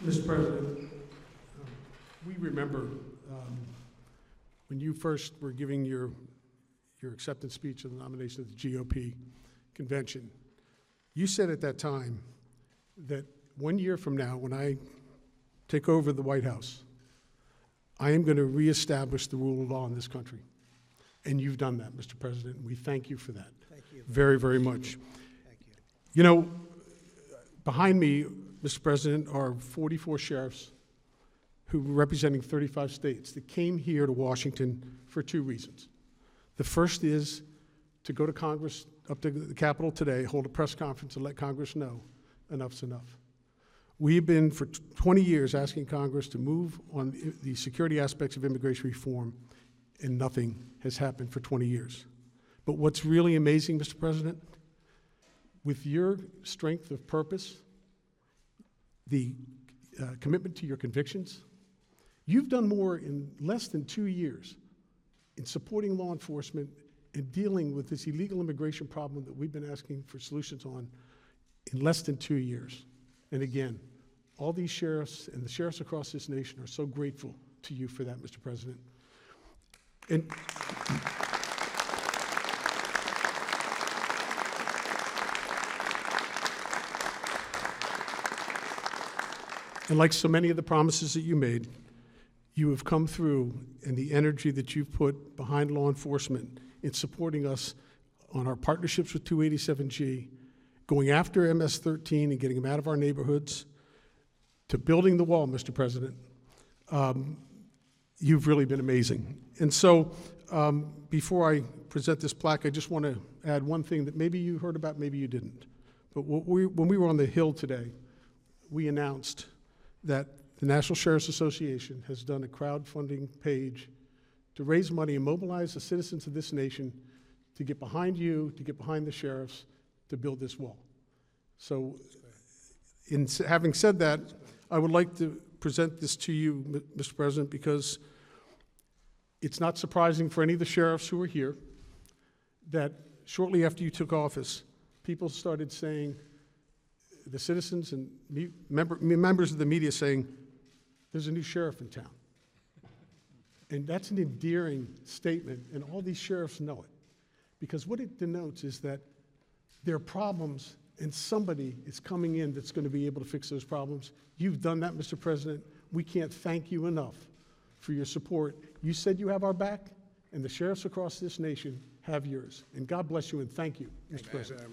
Mr. President, we remember when you first were giving your acceptance speech of the nomination of the GOP convention. You said at that time that 1 year from now, when I take over the White House, I am going to reestablish the rule of law in this country. And you've done that, Mr. President, and we thank you for that. Thank you. Very, very much. Thank you. You know, behind me, Mr. President, are 44 sheriffs who were representing 35 states that came here to Washington for two reasons. The first is to go to Congress, up to the Capitol today, hold a press conference and let Congress know enough's enough. We've been for 20 years asking Congress to move on the security aspects of immigration reform, and nothing has happened for 20 years. But what's really amazing, Mr. President, with your strength of purpose, the commitment to your convictions, you've done more in less than 2 years in supporting law enforcement and dealing with this illegal immigration problem that we've been asking for solutions on in less than 2 years. And again, all these sheriffs and the sheriffs across this nation are so grateful to you for that, Mr. President. And like so many of the promises that you made, you have come through, and the energy that you've put behind law enforcement in supporting us on our partnerships with 287G, going after MS-13 and getting them out of our neighborhoods, to building the wall, Mr. President, you've really been amazing. And so before I present this plaque, I just want to add one thing that maybe you heard about, maybe you didn't. But when we were on the Hill today, we announced that the National Sheriff's Association has done a crowdfunding page to raise money and mobilize the citizens of this nation to get behind you, to get behind the sheriffs, to build this wall. So in having said that, I would like to present this to you, Mr. President, because it's not surprising for any of the sheriffs who are here that shortly after you took office, people started saying, the citizens and members of the media saying, there's a new sheriff in town. And that's an endearing statement, and all these sheriffs know it. Because what it denotes is that there are problems, and somebody is coming in that's going to be able to fix those problems. You've done that, Mr. President. We can't thank you enough for your support. You said you have our back, and the sheriffs across this nation have yours. And God bless you, and thank you, Mr. President.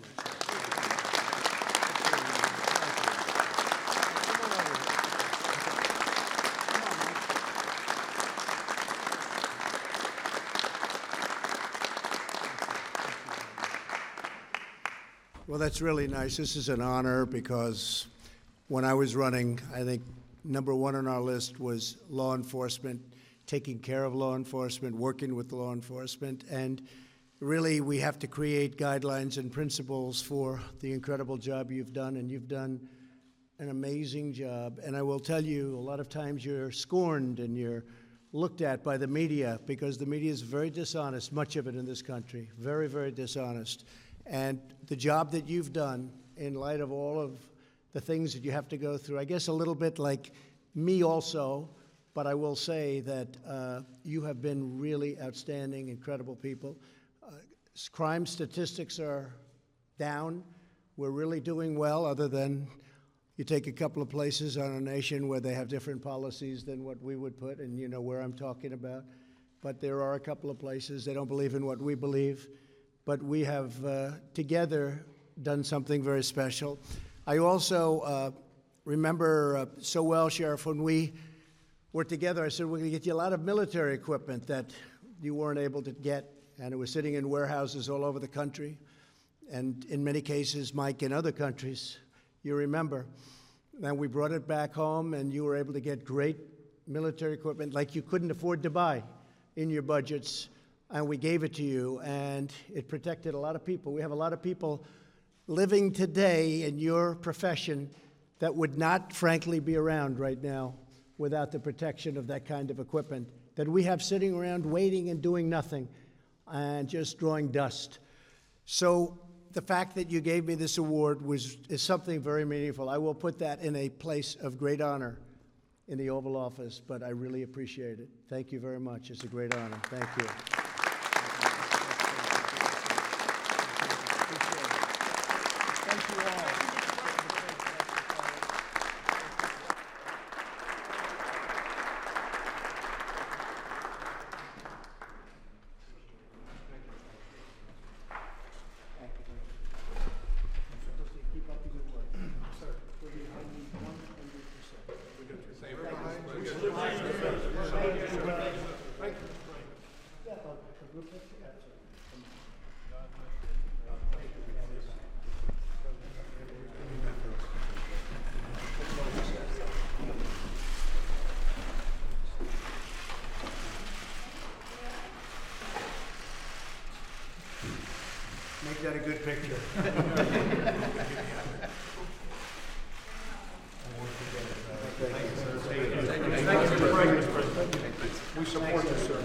Well, that's really nice. This is an honor because when I was running, I think number one on our list was law enforcement, taking care of law enforcement, working with law enforcement, and really we have to create guidelines and principles for the incredible job you've done, and you've done an amazing job. And I will tell you, a lot of times you're scorned and you're looked at by the media because the media is very dishonest, much of it in this country, very, very dishonest. And the job that you've done in light of all of the things that you have to go through, I guess a little bit like me also, but I will say that you have been really outstanding, incredible people. Crime statistics are down. We're really doing well, other than you take a couple of places on a nation where they have different policies than what we would put, and you know where I'm talking about. But there are a couple of places they don't believe in what we believe. But we have together done something very special. I also remember so well, Sheriff, when we were together, I said, we're going to get you a lot of military equipment that you weren't able to get, and it was sitting in warehouses all over the country, and in many cases, Mike, in other countries, you remember. And we brought it back home, and you were able to get great military equipment like you couldn't afford to buy in your budgets. And we gave it to you, and it protected a lot of people. We have a lot of people living today in your profession that would not, frankly, be around right now without the protection of that kind of equipment that we have sitting around waiting and doing nothing and just drawing dust. So the fact that you gave me this award is something very meaningful. I will put that in a place of great honor in the Oval Office, but I really appreciate it. Thank you very much. It's a great honor. Thank you. Thank you all. Keep up the good work. Sir, we'll be behind you 100%. Make that a good picture. We support you, sir.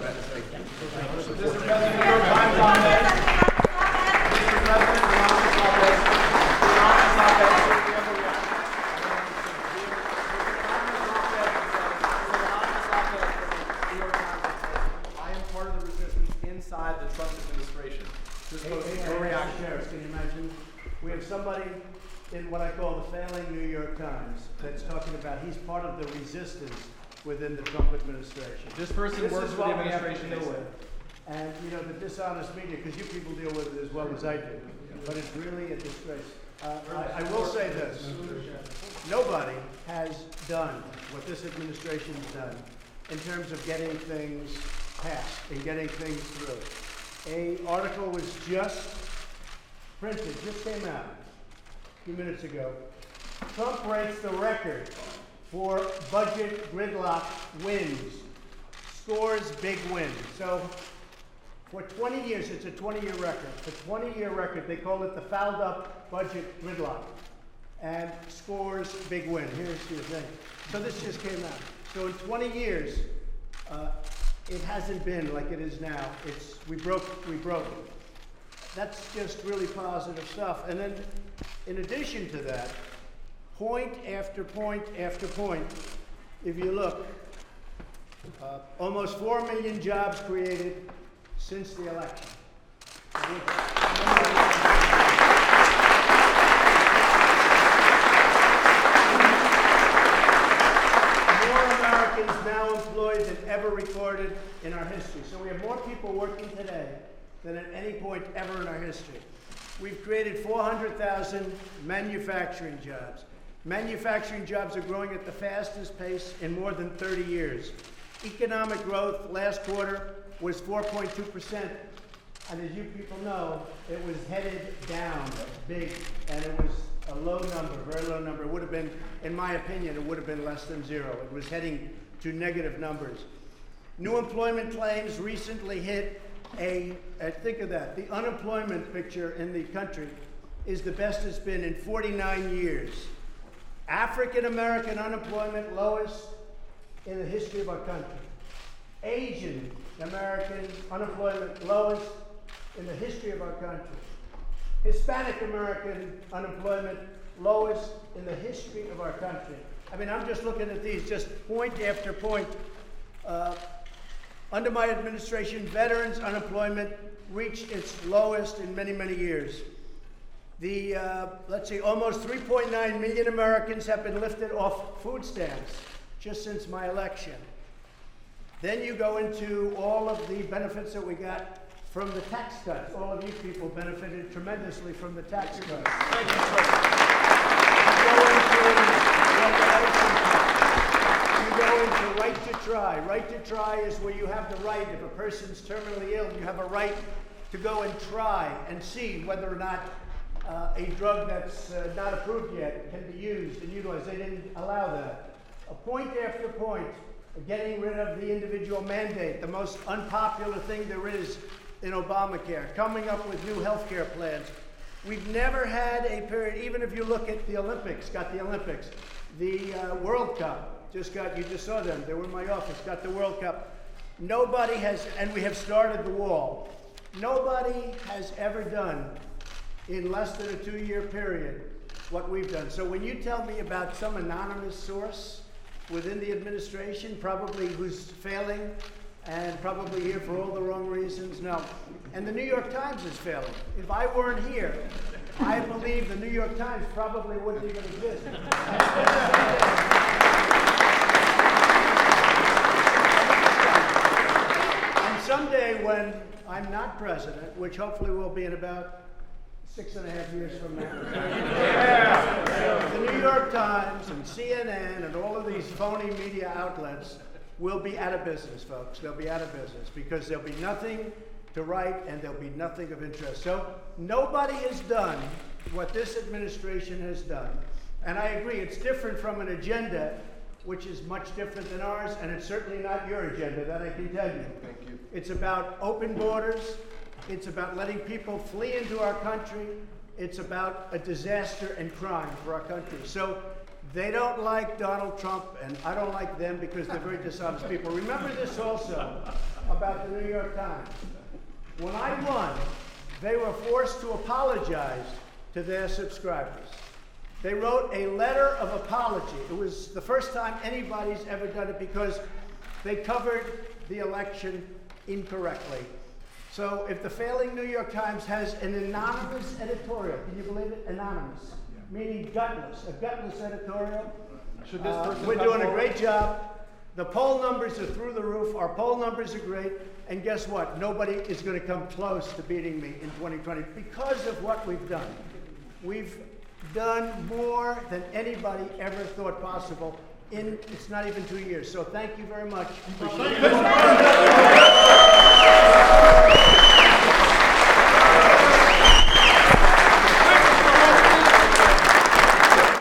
I am part of the resistance inside the Trump administration. Just no reaction. Sheriff, can you imagine? We have somebody in what I call the failing New York Times that's talking about he's part of the resistance within the Trump administration. This person This works is for the what we have to administration. deal with. And, you know, the dishonest media, because you people deal with it as well as I do, but it's really a disgrace. I will say this. Nobody has done what this administration has done in terms of getting things passed and getting things through. An article was just printed, just came out a few minutes ago. Trump breaks the record for budget gridlock wins, scores big wins. So for 20 years, it's a 20-year record. For 20-year record, they call it the fouled up budget gridlock, and scores big win. Here's your thing. So this just came out. So in 20 years, it hasn't been like it is now. We broke it. That's just really positive stuff. And then, in addition to that, point after point after point, if you look, almost 4 million jobs created since the election. More Americans now employed than ever recorded in our history. So we have more people working today than at any point ever in our history. We've created 400,000 manufacturing jobs. Manufacturing jobs are growing at the fastest pace in more than 30 years. Economic growth last quarter was 4.2%. And as you people know, it was headed down big, and it was a low number, very low number. It would have been, in my opinion, it would have been less than zero. It was heading to negative numbers. New employment claims recently hit think of that, the unemployment picture in the country is the best it's been in 49 years. African American unemployment lowest in the history of our country. Asian American unemployment lowest in the history of our country. Hispanic American unemployment lowest in the history of our country. I mean, I'm just looking at these, just point after point. Under my administration, veterans' unemployment reached its lowest in many, many years. Let's see, almost 3.9 million Americans have been lifted off food stamps just since my election. Then you go into all of the benefits that we got from the tax cuts. All of you people benefited tremendously from the tax cuts. You go into right to try. Right to try is where you have the right, if a person's terminally ill, you have a right to go and try and see whether or not a drug that's not approved yet can be used and utilized. They didn't allow that. Point after point, getting rid of the individual mandate, the most unpopular thing there is in Obamacare, coming up with new health care plans. We've never had a period, even if you look at the Olympics, the World Cup, you just saw them, they were in my office, got the World Cup. Nobody has, and we have started the wall. Nobody has ever done in less than a 2-year period what we've done. So when you tell me about some anonymous source within the administration, probably who's failing and probably here for all the wrong reasons, no. And the New York Times is failing. If I weren't here, I believe the New York Times probably wouldn't even exist. And someday when I'm not president, which hopefully will be in about 6.5 years from now, the New York Times and CNN and all of these phony media outlets will be out of business, folks. They'll be out of business because there'll be nothing to write and there'll be nothing of interest. So nobody has done what this administration has done. And I agree, it's different from an agenda, which is much different than ours, and it's certainly not your agenda, that I can tell you. Thank you. It's about open borders. It's about letting people flee into our country. It's about a disaster and crime for our country. So they don't like Donald Trump, and I don't like them because they're very dishonest people. Remember this also about the New York Times. When I won, they were forced to apologize to their subscribers. They wrote a letter of apology. It was the first time anybody's ever done it because they covered the election incorrectly. So if the failing New York Times has an anonymous editorial, can you believe it? Anonymous, meaning gutless, a gutless editorial. Should this person We're come doing a forward? great job. The poll numbers are through the roof. Our poll numbers are great. And guess what? Nobody is going to come close to beating me in 2020 because of what we've done. We've done more than anybody ever thought possible in, it's not even 2 years. So thank you very much. Appreciate it.